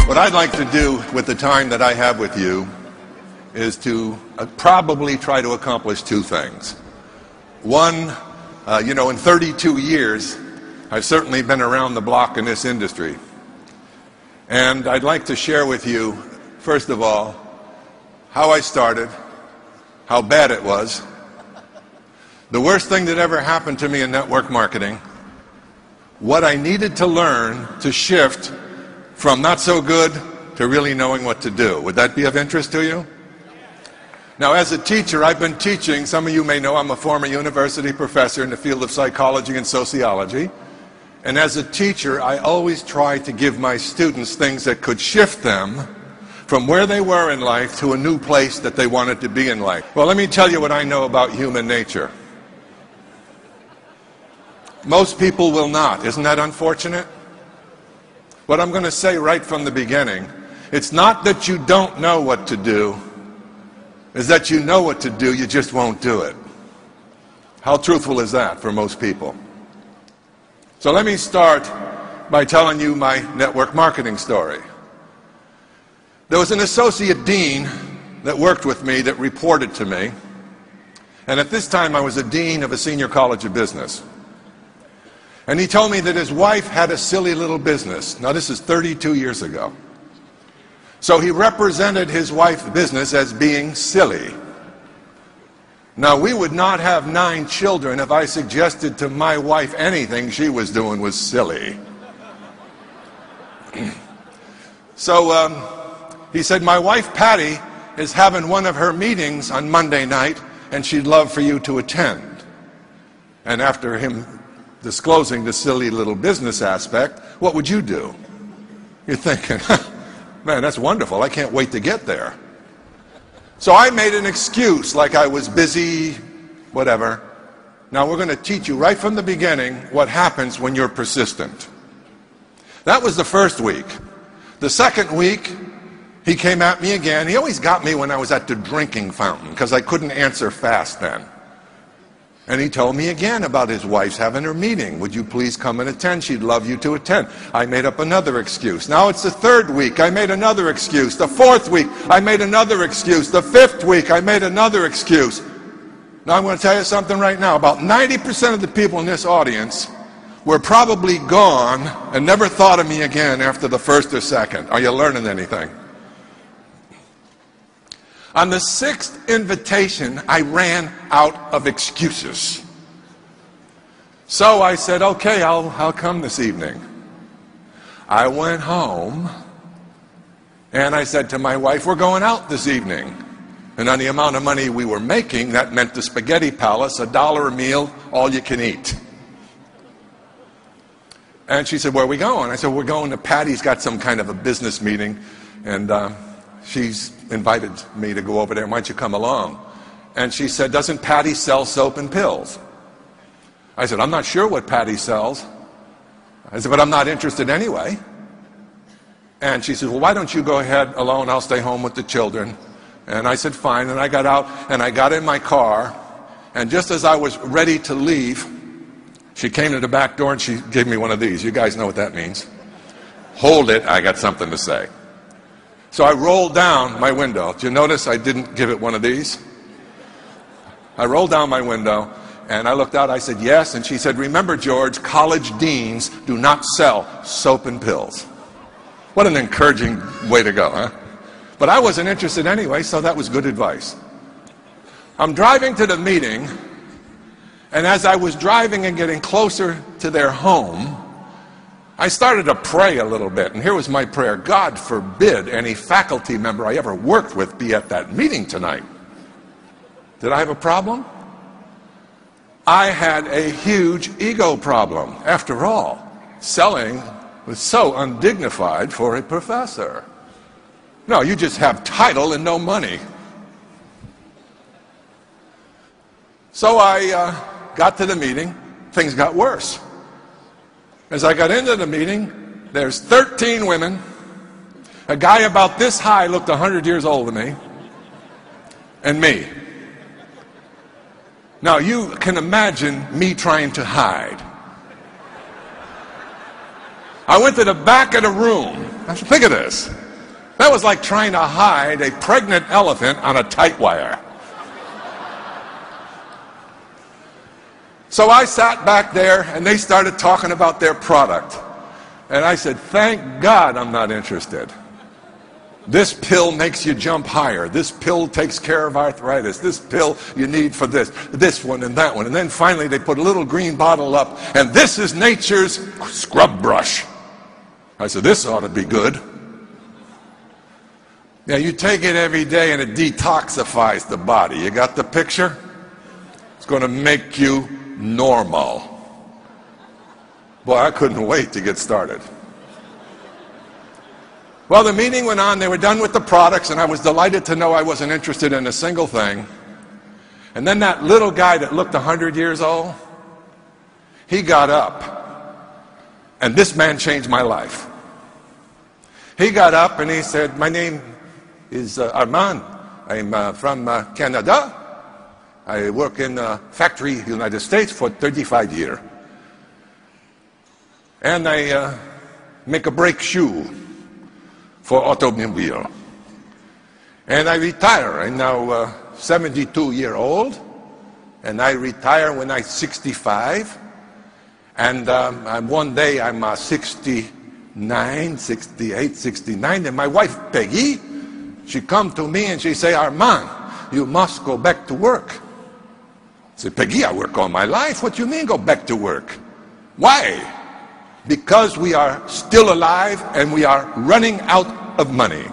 What I'd like to do with the time that I have with you is to probably try to accomplish two things. One, in 32 years, I've certainly been around the block in this industry. And I'd like to share with you, first of all, how I started, how bad it was, the worst thing that ever happened to me in network marketing, what I needed to learn to shift from not so good to really knowing what to do. Would that be of interest to you? Now, as a teacher, I've been teaching. Some of you may know I'm a former university professor in the field of psychology and sociology. And as a teacher, I always try to give my students things that could shift them from where they were in life to a new place that they wanted to be in life. Well, let me tell you what I know about human nature. Most people will not. Isn't that unfortunate? What I'm going to say right from the beginning, it's not that you don't know what to do, it's that you know what to do, you just won't do it. How truthful is that for most people? So let me start by telling you my network marketing story. There was an associate dean that worked with me that reported to me, and at this time I was a dean of a senior college of business. And he told me that his wife had a silly little business. Now, this is 32 years ago. So he represented his wife's business as being silly. Now, we would not have 9 children if I suggested to my wife anything she was doing was silly. So he said, my wife Patty is having one of her meetings on Monday night, and she'd love for you to attend. And after him disclosing the silly little business aspect, what would you do? You're thinking, man, that's wonderful. I can't wait to get there. So I made an excuse like I was busy, whatever. Now we're going to teach you right from the beginning what happens when you're persistent. That was the first week. The second week, he came at me again. He always got me when I was at the drinking fountain because I couldn't answer fast then. And he told me again about his wife's having her meeting. Would you please come and attend? She'd love you to attend. I made up another excuse. Now it's the third week. I made another excuse. The fourth week, I made another excuse. The fifth week, I made another excuse. Now I'm going to tell you something right now. About 90% of the people in this audience were probably gone and never thought of me again after the first or second. Are you learning anything? On the 6th invitation, I ran out of excuses. So I said, okay, I'll come this evening. I went home, and I said to my wife, we're going out this evening. And on the amount of money we were making, that meant the Spaghetti Palace, $1 a meal, all you can eat. And she said, where are we going? I said, we're going to Patty's got some kind of a business meeting, and she's invited me to go over there. Why don't you come along? And she said, doesn't Patty sell soap and pills? I said, I'm not sure what Patty sells. I said, but I'm not interested anyway. And she said, well, why don't you go ahead alone? I'll stay home with the children. And I said, fine. And I got out and I got in my car. And just as I was ready to leave, she came to the back door and she gave me one of these. You guys know what that means. Hold it, I got something to say. So I rolled down my window. Did you notice I didn't give it one of these? I rolled down my window and I looked out. I said, yes. And she said, remember, George, college deans do not sell soap and pills. What an encouraging way to go, huh? But I wasn't interested anyway, so that was good advice. I'm driving to the meeting, and as I was driving and getting closer to their home, I started to pray a little bit, and here was my prayer. God forbid any faculty member I ever worked with be at that meeting tonight. Did I have a problem? I had a huge ego problem. After all, selling was so undignified for a professor. No, you just have title and no money. So I got to the meeting. Things got worse. As I got into the meeting, there's 13 women. A guy about this high looked 100 years older than me. And me. Now you can imagine me trying to hide. I went to the back of the room. I said, think of this. That was like trying to hide a pregnant elephant on a tight wire. So I sat back there, and they started talking about their product. And I said, thank God I'm not interested. This pill makes you jump higher. This pill takes care of arthritis. This pill you need for this one and that one. And then finally they put a little green bottle up, and this is nature's scrub brush. I said, this ought to be good. Yeah, you take it every day and it detoxifies the body. You got the picture? It's going to make you normal. Boy, I couldn't wait to get started. Well, the meeting went on. They were done with the products, and I was delighted to know I wasn't interested in a single thing. And then that little guy that looked 100 years old, he got up. And this man changed my life. He got up and he said, my name is Armand. I'm from Canada. I work in a factory in the United States for 35 years. And I make a brake shoe for automobile. And I retire. I'm now 72-year-old. And I retire when I'm 65. And one day I'm 69, 68, 69. And my wife, Peggy, she come to me and she say, Armand, you must go back to work. I said, Peggy, I work all my life. What do you mean go back to work? Why? Because we are still alive and we are running out of money.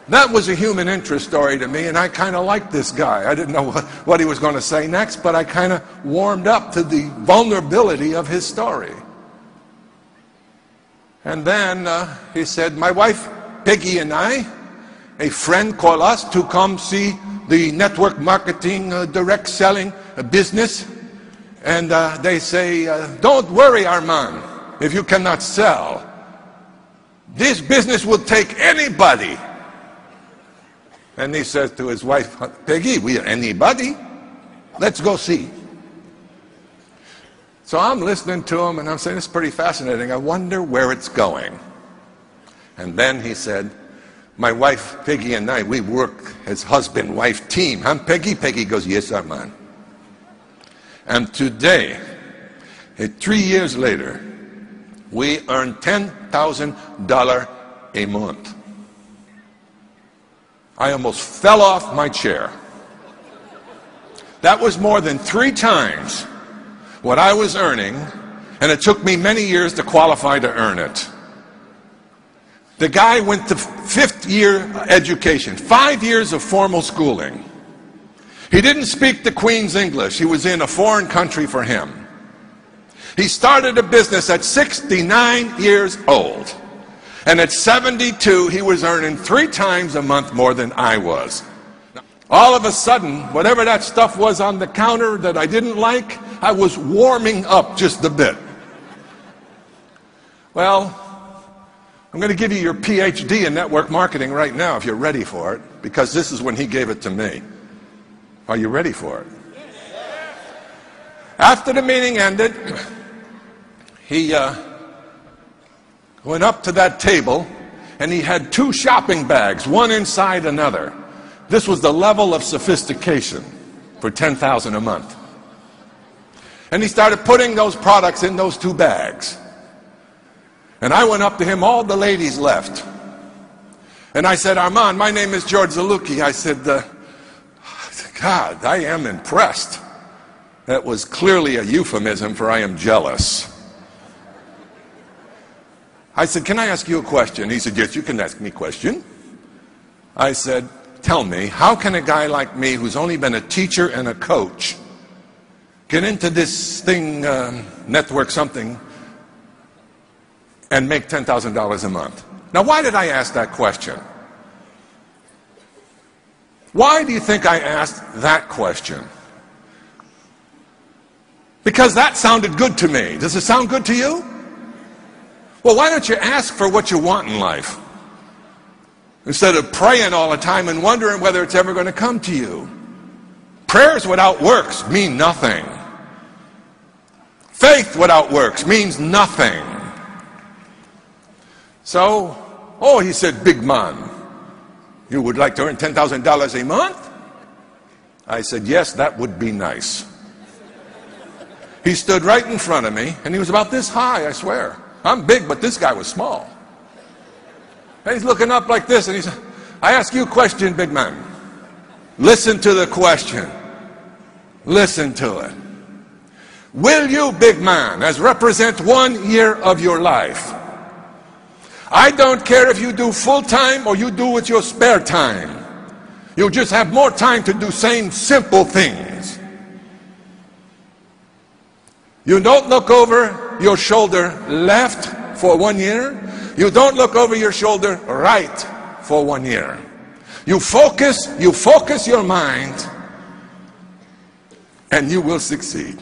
That was a human interest story to me, and I kind of liked this guy. I didn't know what he was going to say next, but I kind of warmed up to the vulnerability of his story. And then he said, my wife, Peggy, and I, a friend called us to come see the network marketing, direct selling business. And they say, don't worry, Armand, if you cannot sell. This business will take anybody. And he says to his wife, Peggy, we are anybody. Let's go see. So I'm listening to him, and I'm saying, it's pretty fascinating. I wonder where it's going. And then he said, my wife, Peggy, and I, we work as husband-wife team. Huh, Peggy? Peggy goes, yes, Armand. And today, 3 years later, we earn $10,000 a month. I almost fell off my chair. That was more than 3 times what I was earning, and it took me many years to qualify to earn it. The guy went to 5th year education, 5 years of formal schooling. He didn't speak the Queen's English. He was in a foreign country for him. He started a business at 69 years old. And at 72, he was earning 3 times a month more than I was. All of a sudden, whatever that stuff was on the counter that I didn't like, I was warming up just a bit. Well, I'm going to give you your PhD in network marketing right now if you're ready for it, because this is when he gave it to me. Are you ready for it? After the meeting ended, he went up to that table, and he had 2 shopping bags, one inside another. This was the level of sophistication for $10,000 a month. And he started putting those products in those 2 bags. And I went up to him, all the ladies left. And I said, Armand, my name is George Zaluki. I said, God, I am impressed. That was clearly a euphemism for I am jealous. I said, can I ask you a question? He said, yes, you can ask me a question. I said, tell me, how can a guy like me who's only been a teacher and a coach get into this thing, network something, and make $10,000 a month? Now, why did I ask that question? Why do you think I asked that question? Because that sounded good to me. Does it sound good to you? Well, why don't you ask for what you want in life, instead of praying all the time and wondering whether it's ever going to come to you? Prayers without works mean nothing. Faith without works means nothing. So, oh, he said, big man, you would like to earn $10,000 a month? I said, yes, that would be nice. He stood right in front of me, and he was about this high, I swear. I'm big, but this guy was small. And he's looking up like this, and he said, I ask you a question, big man. Listen to the question. Listen to it. Will you, big man, as represent 1 year of your life? I don't care if you do full time or you do with your spare time. You just have more time to do same simple things. You don't look over your shoulder left for 1 year. You don't look over your shoulder right for 1 year. You focus your mind, and you will succeed.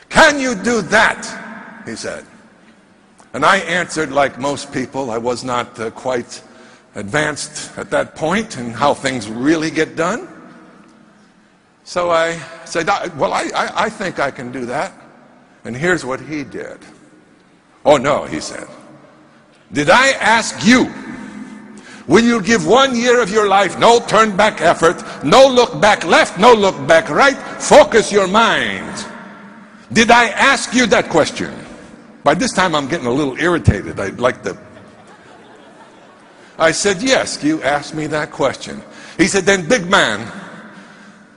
Can you do that? He said. And I answered like most people. I was not quite advanced at that point in how things really get done. So I said, well, I think I can do that. And here's what he did. Oh no, he said. Did I ask you, will you give 1 year of your life, no turn back effort, no look back left, no look back right, focus your mind? Did I ask you that question? By this time I'm getting a little irritated. I said, yes, you asked me that question. He said, then big man,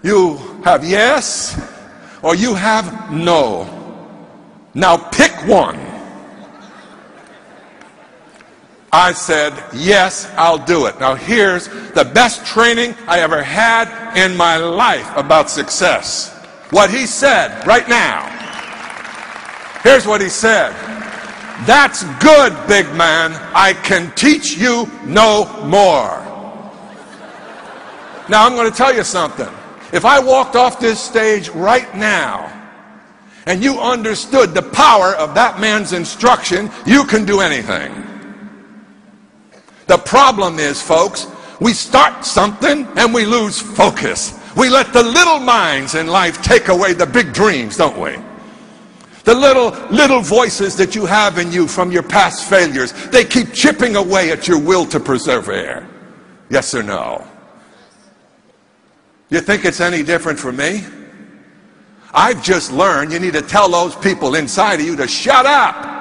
you have yes or you have no. Now pick one. I said, yes, I'll do it. Now here's the best training I ever had in my life about success. What he said right now. Here's what he said. That's good, big man. I can teach you no more. Now I'm going to tell you something. If I walked off this stage right now and you understood the power of that man's instruction, you can do anything. The problem is, folks, we start something and we lose focus. We let the little minds in life take away the big dreams, don't we? The little voices that you have in you from your past failures, they keep chipping away at your will to persevere. Yes or no? You think it's any different for me? I've just learned you need to tell those people inside of you to shut up.